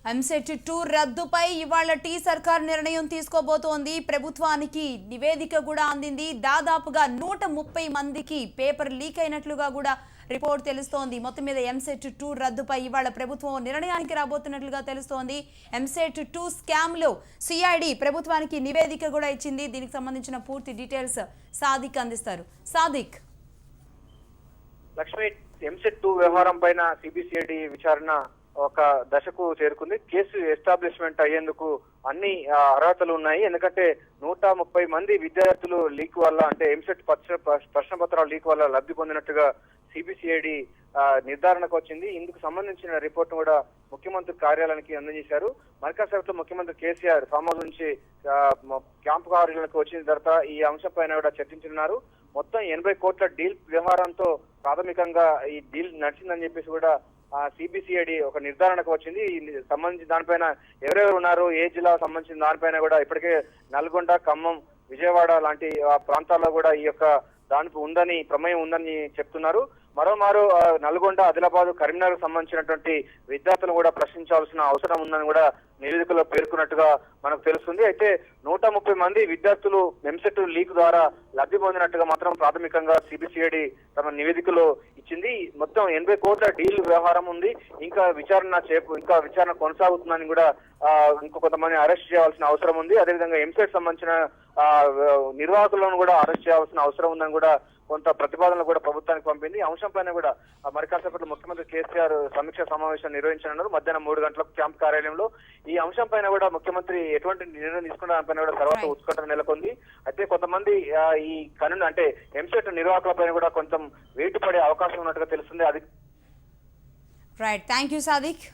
ఎంసెట్-2 రద్దుపై ఇవాళ టీ సర్కార్ నిర్ణయం తీసుకోబోతోంది. ప్రభుత్వానికి నివేదిక కూడా అందింది. దాదాపుగా 130 మందికి పేపర్ లీక్ అయినట్లుగా కూడా రిపోర్ట్ తెలుస్తోంది. మొత్తం మీద ఎంసెట్-2 రద్దుపై ఇవాళ ప్రభుత్వం నిర్ణయానికి రాబోతున్నట్లుగా తెలుస్తోంది. ఎంసెట్-2 స్కామ్ లో సిఐడి ప్రభుత్వానికి నివేదిక కూడా ఇచ్చింది. దీనికి సంబంధించిన పూర్తి డీటెయిల్స్ సాదిక్ అందిస్తారు. సాదిక్. లక్ష్మి, ఎంసెట్-2 వ్యవహారం పైన సిబిసిఐడి విచారణ ఒక దశకు చేరుకుంది. కేసు ఎస్టాబ్లిష్మెంట్ అయ్యేందుకు అన్ని అర్హతలు ఉన్నాయి. ఎందుకంటే 130 మంది విద్యార్థులు లీక్ వల్ల, అంటే ఎంసెట్ ప్రశ్న పత్రాల లీక్ వల్ల లబ్ధి పొందినట్టుగా సిబిసిఐడి నిర్ధారణకు వచ్చింది. ఇందుకు సంబంధించిన రిపోర్ట్ కూడా ముఖ్యమంత్రి కార్యాలయానికి అందజేశారు. మరికాసేపట్లో ముఖ్యమంత్రి కేసీఆర్ ఫామ్ హౌస్ నుంచి క్యాంపు కార్యాలయానికి వచ్చిన తర్వాత ఈ అంశం పైన కూడా చర్చించనున్నారు. మొత్తం 80 కోట్ల డీల్ వ్యవహారంతో ప్రాథమికంగా ఈ డీల్ నడిచిందని చెప్పేసి కూడా సిబిసిఐడి ఒక నిర్ధారణకు వచ్చింది. సంబంధించి దానిపైన ఎవరెవరు ఉన్నారు, ఏ జిల్లా సంబంధించిన దానిపైన కూడా ఇప్పటికే నల్గొండ, ఖమ్మం, విజయవాడ లాంటి ప్రాంతాల్లో కూడా ఈ యొక్క దానికి ఉందని, ప్రమేయం ఉందని చెప్తున్నారు. మరోమారు నల్గొండ, ఆదిలాబాద్, కరీంనగర్ సంబంధించినటువంటి విద్యార్థులను కూడా ప్రశ్నించాల్సిన అవసరం ఉందని కూడా నివేదికలో పేర్కొన్నట్టుగా మనకు తెలుస్తుంది. అయితే 130 మంది విద్యార్థులు ఎంసెట్ లీక్ ద్వారా లబ్ధి పొందినట్టుగా మాత్రం ప్రాథమికంగా సిబిసిఐడి తమ నివేదికలో ఇచ్చింది. మొత్తం 80 కోట్ల డీల్ వ్యవహారం ఉంది. ఇంకా విచారణ కొనసాగుతుందని కూడా కొంతమంది అరెస్ట్ చేయాల్సిన అవసరం ఉంది. అదేవిధంగా ఎంసెట్ సంబంధించిన నిర్వాహకులను కూడా అరెస్ట్ చేయాల్సిన అవసరం ఉందని కూడా కొంత ప్రతిపాదనలు కూడా ప్రభుత్వానికి పంపింది. ఈ అంశం పైన కూడా మరికాసేపట్లో ముఖ్యమంత్రి కేసీఆర్ సమీక్ష సమావేశం నిర్వహించనున్నారు. మధ్యాహ్నం 3 గంటలకు క్యాంప్ కార్యాలయంలో ఈ అంశం పైన కూడా ముఖ్యమంత్రి ఎటువంటి నిర్ణయం తీసుకున్న దానిపైన కూడా తర్వాత ఉత్కంఠ నెలకొంది. అయితే కొంతమంది ఈ అంటే ఎంసెట్ నిర్వాహకుల పైన కూడా కొంచెం వెయిట్ పడే అవకాశం ఉన్నట్టుగా తెలుస్తుంది. అది రైట్. Thank you Sadiq.